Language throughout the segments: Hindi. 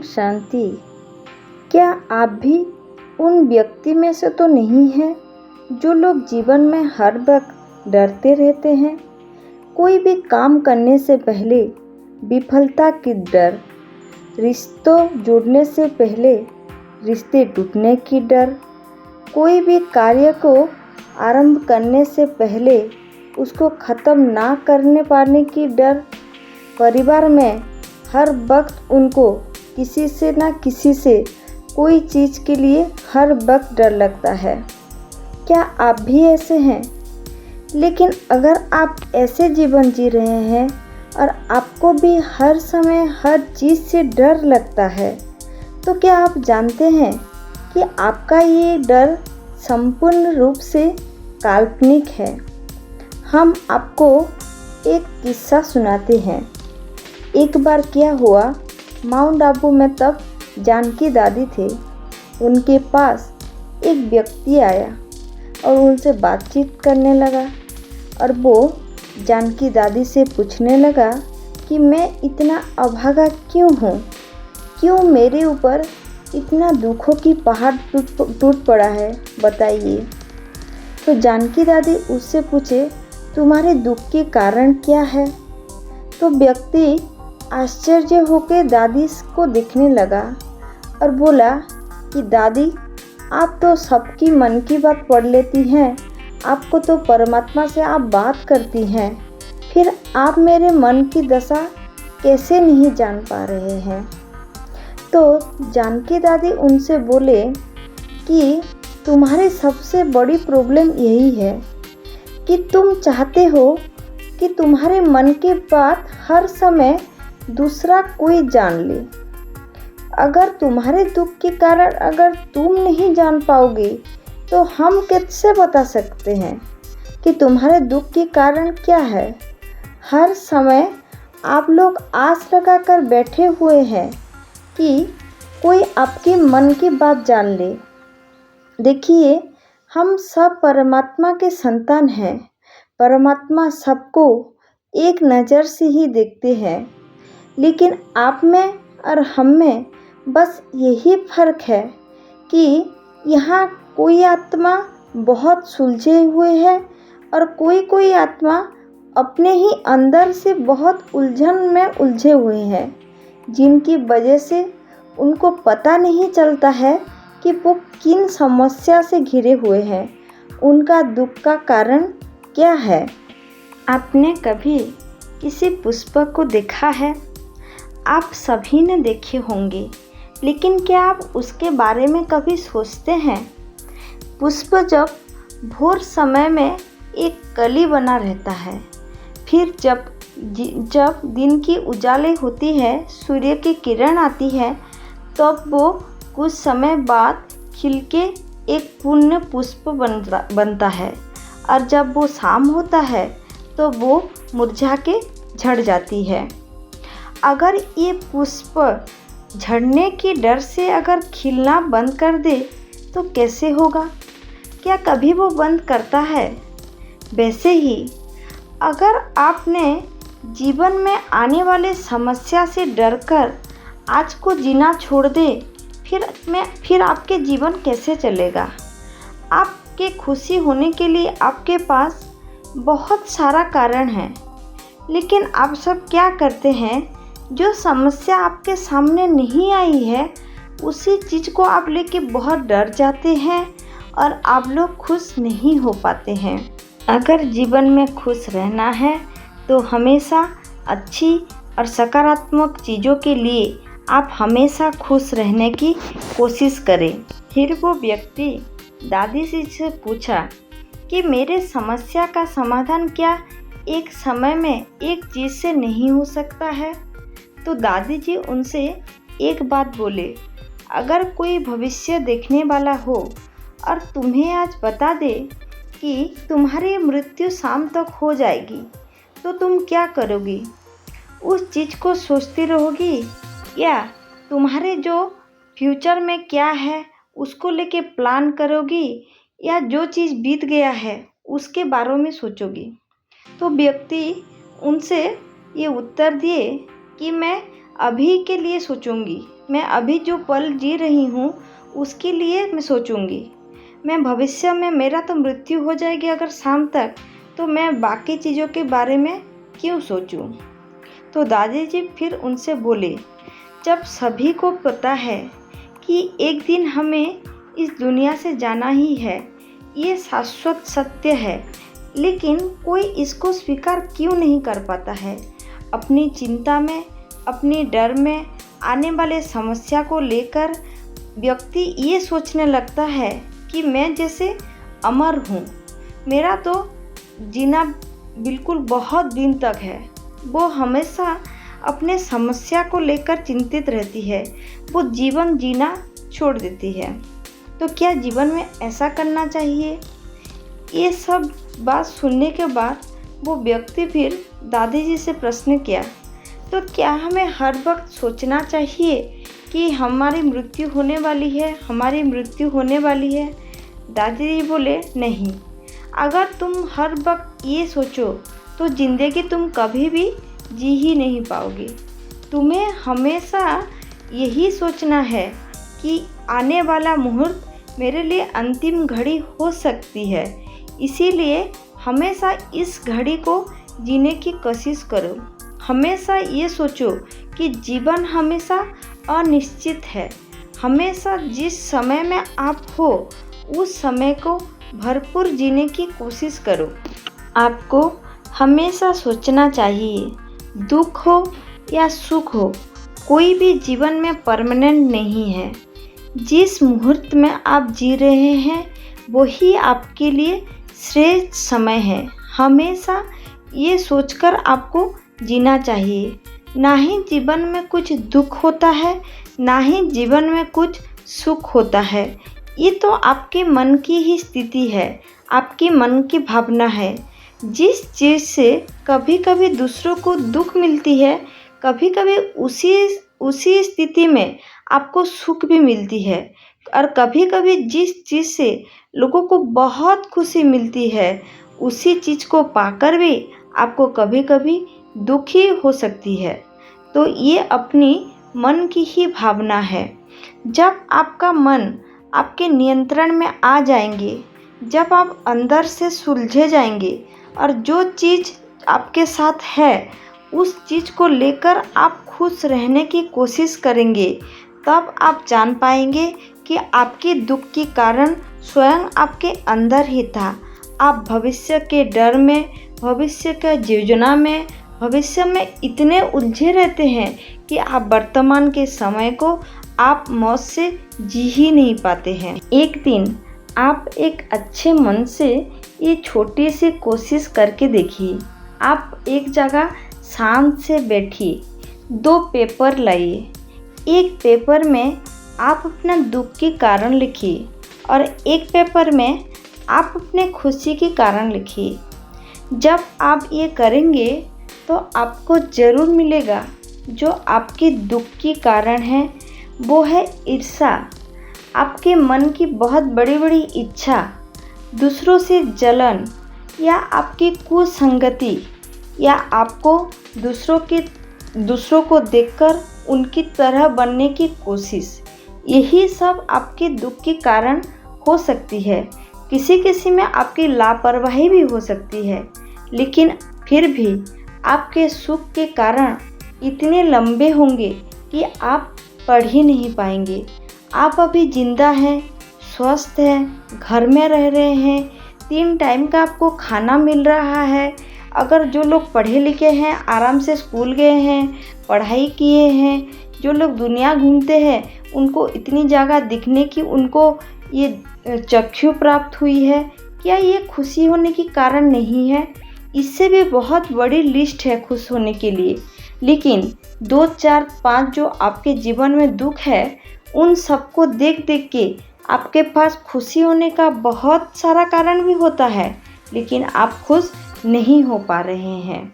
शांति। क्या आप भी उन व्यक्ति में से तो नहीं हैं जो लोग जीवन में हर वक्त डरते रहते हैं? कोई भी काम करने से पहले विफलता की डर, रिश्तों जुड़ने से पहले रिश्ते टूटने की डर, कोई भी कार्य को आरंभ करने से पहले उसको ख़त्म ना करने पाने की डर, परिवार में हर वक्त उनको किसी से ना किसी से कोई चीज़ के लिए हर वक्त डर लगता है। क्या आप भी ऐसे हैं? लेकिन अगर आप ऐसे जीवन जी रहे हैं और आपको भी हर समय हर चीज़ से डर लगता है, तो क्या आप जानते हैं कि आपका ये डर संपूर्ण रूप से काल्पनिक है? हम आपको एक किस्सा सुनाते हैं। एक बार क्या हुआ, माउंट आबू में तब जानकी दादी थे। उनके पास एक व्यक्ति आया और उनसे बातचीत करने लगा और वो जानकी दादी से पूछने लगा कि मैं इतना अभागा क्यों हूँ, क्यों मेरे ऊपर इतना दुखों की पहाड़ टूट पड़ा है, बताइए। तो जानकी दादी उससे पूछे, तुम्हारे दुख के कारण क्या है? तो व्यक्ति आश्चर्य होकर दादी को देखने लगा और बोला कि दादी, आप तो सबकी मन की बात पढ़ लेती हैं, आपको तो परमात्मा से आप बात करती हैं, फिर आप मेरे मन की दशा कैसे नहीं जान पा रहे हैं? तो जानकी दादी उनसे बोले कि तुम्हारी सबसे बड़ी प्रॉब्लम यही है कि तुम चाहते हो कि तुम्हारे मन की बात हर समय दूसरा कोई जान ले। अगर तुम्हारे दुख के कारण अगर तुम नहीं जान पाओगे तो हम कैसे बता सकते हैं कि तुम्हारे दुख के कारण क्या है? हर समय आप लोग आस लगाकर बैठे हुए हैं कि कोई आपके मन की बात जान ले। देखिए, हम सब परमात्मा के संतान हैं। परमात्मा सबको एक नज़र से ही देखते हैं, लेकिन आप में और हम में बस यही फर्क है कि यहाँ कोई आत्मा बहुत सुलझे हुए है और कोई आत्मा अपने ही अंदर से बहुत उलझन में उलझे हुए हैं, जिनकी वजह से उनको पता नहीं चलता है कि वो किन समस्या से घिरे हुए हैं, उनका दुख का कारण क्या है। आपने कभी किसी पुष्प को देखा है? आप सभी ने देखे होंगे, लेकिन क्या आप उसके बारे में कभी सोचते हैं? पुष्प जब भोर समय में एक कली बना रहता है, फिर जब दिन की उजाले होती है, सूर्य की किरण आती है, तब वो कुछ समय बाद खिलके एक पूर्ण पुष्प बनता है, और जब वो शाम होता है तो वो मुरझा के झड़ जाती है। अगर ये पुष्प झड़ने के डर से अगर खिलना बंद कर दे तो कैसे होगा? क्या कभी वो बंद करता है? वैसे ही अगर आपने जीवन में आने वाले समस्या से डरकर आज को जीना छोड़ दे, फिर आपके जीवन कैसे चलेगा? आपके खुशी होने के लिए आपके पास बहुत सारा कारण है, लेकिन आप सब क्या करते हैं? जो समस्या आपके सामने नहीं आई है, उसी चीज़ को आप लेके बहुत डर जाते हैं और आप लोग खुश नहीं हो पाते हैं। अगर जीवन में खुश रहना है तो हमेशा अच्छी और सकारात्मक चीज़ों के लिए आप हमेशा खुश रहने की कोशिश करें। फिर वो व्यक्ति दादी से पूछा कि मेरे समस्या का समाधान क्या एक समय में एक चीज़ से नहीं हो सकता है? तो दादी जी उनसे एक बात बोले, अगर कोई भविष्य देखने वाला हो और तुम्हें आज बता दे कि तुम्हारी मृत्यु शाम तक हो जाएगी, तो तुम क्या करोगी? उस चीज़ को सोचती रहोगी या तुम्हारे जो फ्यूचर में क्या है उसको लेके प्लान करोगी, या जो चीज़ बीत गया है उसके बारे में सोचोगी? तो व्यक्ति उनसे ये उत्तर दिए कि मैं अभी के लिए सोचूंगी, मैं अभी जो पल जी रही हूँ उसके लिए मैं सोचूंगी। मैं भविष्य में, मेरा तो मृत्यु हो जाएगी अगर शाम तक, तो मैं बाकी चीज़ों के बारे में क्यों सोचूं। तो दादाजी फिर उनसे बोले, जब सभी को पता है कि एक दिन हमें इस दुनिया से जाना ही है, ये शाश्वत सत्य है, लेकिन कोई इसको स्वीकार क्यों नहीं कर पाता है। अपनी चिंता में, अपनी डर में आने वाले समस्या को लेकर व्यक्ति ये सोचने लगता है कि मैं जैसे अमर हूँ, मेरा तो जीना बिल्कुल बहुत दिन तक है। वो हमेशा अपने समस्या को लेकर चिंतित रहती है, वो जीवन जीना छोड़ देती है। तो क्या जीवन में ऐसा करना चाहिए? ये सब बात सुनने के बाद वो व्यक्ति फिर दादाजी से प्रश्न किया, तो क्या हमें हर वक्त सोचना चाहिए कि हमारी मृत्यु होने वाली है, हमारी मृत्यु होने वाली है? दादाजी बोले, नहीं, अगर तुम हर वक्त ये सोचो तो ज़िंदगी तुम कभी भी जी ही नहीं पाओगे। तुम्हें हमेशा यही सोचना है कि आने वाला मुहूर्त मेरे लिए अंतिम घड़ी हो सकती है, इसीलिए हमेशा इस घड़ी को जीने की कोशिश करो। हमेशा ये सोचो कि जीवन हमेशा अनिश्चित है। हमेशा जिस समय में आप हो उस समय को भरपूर जीने की कोशिश करो। आपको हमेशा सोचना चाहिए, दुख हो या सुख हो, कोई भी जीवन में परमानेंट नहीं है। जिस मुहूर्त में आप जी रहे हैं वही आपके लिए श्रेष्ठ समय है। हमेशा ये सोचकर आपको जीना चाहिए। ना ही जीवन में कुछ दुख होता है, ना ही जीवन में कुछ सुख होता है। ये तो आपके मन की ही स्थिति है, आपकी मन की भावना है। जिस चीज़ से कभी कभी दूसरों को दुख मिलती है, कभी कभी उसी स्थिति में आपको सुख भी मिलती है। और कभी कभी जिस चीज़ से लोगों को बहुत खुशी मिलती है, उसी चीज़ को पाकर भी आपको कभी कभी दुखी हो सकती है। तो ये अपनी मन की ही भावना है। जब आपका मन आपके नियंत्रण में आ जाएंगे, जब आप अंदर से सुलझे जाएंगे और जो चीज़ आपके साथ है उस चीज़ को लेकर आप खुश रहने की कोशिश करेंगे, तब आप जान पाएंगे कि आपके दुख के कारण स्वयं आपके अंदर ही था। आप भविष्य के डर में, भविष्य के योजना में, भविष्य में इतने उलझे रहते हैं कि आप वर्तमान के समय को आप मौत से जी ही नहीं पाते हैं। एक दिन आप एक अच्छे मन से ये छोटी सी कोशिश करके देखिए। आप एक जगह शांत से बैठिए, 2 पेपर लाइए। एक पेपर में आप अपना दुख के कारण लिखिए और एक पेपर में आप अपने खुशी के कारण लिखिए। जब आप ये करेंगे तो आपको ज़रूर मिलेगा। जो आपके दुख के कारण है वो है ईर्ष्या, आपके मन की बहुत बड़ी बड़ी इच्छा, दूसरों से जलन, या आपकी कुसंगति, या आपको दूसरों को देखकर उनकी तरह बनने की कोशिश। यही सब आपके दुख के कारण हो सकती है। किसी किसी में आपकी लापरवाही भी हो सकती है, लेकिन फिर भी आपके सुख के कारण इतने लंबे होंगे कि आप पढ़ ही नहीं पाएंगे। आप अभी जिंदा हैं, स्वस्थ हैं, घर में रह रहे हैं, 3 टाइम का आपको खाना मिल रहा है। अगर जो लोग पढ़े लिखे हैं, आराम से स्कूल गए हैं, पढ़ाई किए हैं, जो लोग दुनिया घूमते हैं, उनको इतनी जगह दिखने की उनको ये चक्षु प्राप्त हुई है, क्या ये खुशी होने की कारण नहीं है? इससे भी बहुत बड़ी लिस्ट है खुश होने के लिए। लेकिन 2, 4, 5 जो आपके जीवन में दुख है, उन सबको देख देख के आपके पास खुशी होने का बहुत सारा कारण भी होता है, लेकिन आप खुश नहीं हो पा रहे हैं।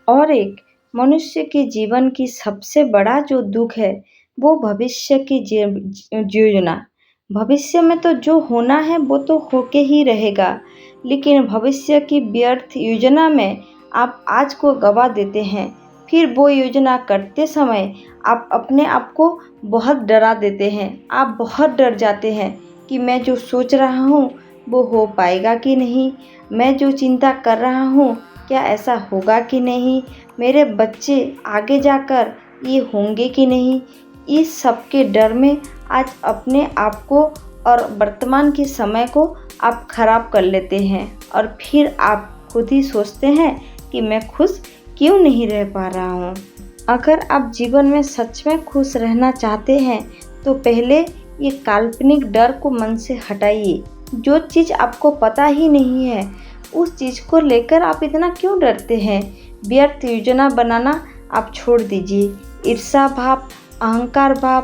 और एक मनुष्य के जीवन की सबसे बड़ा जो दुख है वो भविष्य की योजना। भविष्य में तो जो होना है वो तो होके ही रहेगा, लेकिन भविष्य की व्यर्थ योजना में आप आज को गवा देते हैं, फिर वो योजना करते समय आप अपने आप को बहुत डरा देते हैं। आप बहुत डर जाते हैं कि मैं जो सोच रहा हूँ वो हो पाएगा कि नहीं, मैं जो चिंता कर रहा हूँ क्या ऐसा होगा कि नहीं, मेरे बच्चे आगे जाकर ये होंगे कि नहीं। इस सब के डर में आज अपने आप को और वर्तमान के समय को आप खराब कर लेते हैं और फिर आप खुद ही सोचते हैं कि मैं खुश क्यों नहीं रह पा रहा हूँ। अगर आप जीवन में सच में खुश रहना चाहते हैं तो पहले ये काल्पनिक डर को मन से हटाइए। जो चीज़ आपको पता ही नहीं है उस चीज़ को लेकर आप इतना क्यों डरते हैं। व्यर्थ योजना बनाना आप छोड़ दीजिए। ईर्ष्या भाव, अहंकार भाव,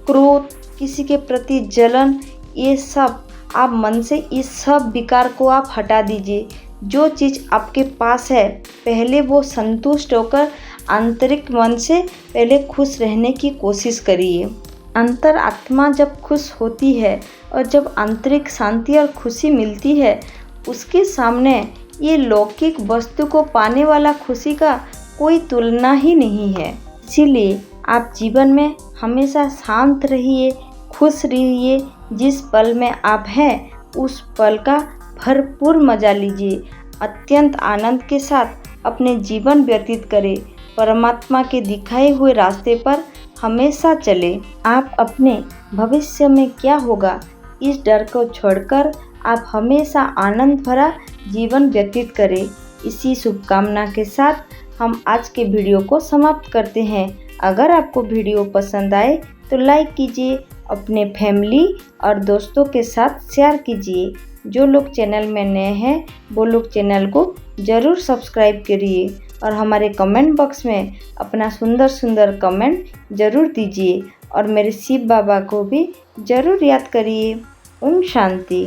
क्रोध, किसी के प्रति जलन, ये सब आप मन से इस सब विकार को आप हटा दीजिए। जो चीज़ आपके पास है पहले वो संतुष्ट होकर आंतरिक मन से पहले खुश रहने की कोशिश करिए। अंतर आत्मा जब खुश होती है और जब आंतरिक शांति और खुशी मिलती है उसके सामने ये लौकिक वस्तु को पाने वाला खुशी का कोई तुलना ही नहीं है। इसीलिए आप जीवन में हमेशा शांत रहिए, खुश रहिए। जिस पल में आप हैं उस पल का भरपूर मजा लीजिए। अत्यंत आनंद के साथ अपने जीवन व्यतीत करें। परमात्मा के दिखाए हुए रास्ते पर हमेशा चले। आप अपने भविष्य में क्या होगा इस डर को छोड़कर आप हमेशा आनंद भरा जीवन व्यतीत करें। इसी शुभकामना के साथ हम आज के वीडियो को समाप्त करते हैं। अगर आपको वीडियो पसंद आए तो लाइक कीजिए, अपने फैमिली और दोस्तों के साथ शेयर कीजिए। जो लोग चैनल में नए हैं वो लोग चैनल को ज़रूर सब्सक्राइब करिए और हमारे कमेंट बॉक्स में अपना सुंदर सुंदर कमेंट ज़रूर दीजिए और मेरे शिव बाबा को भी ज़रूर याद करिए। ओम शांति।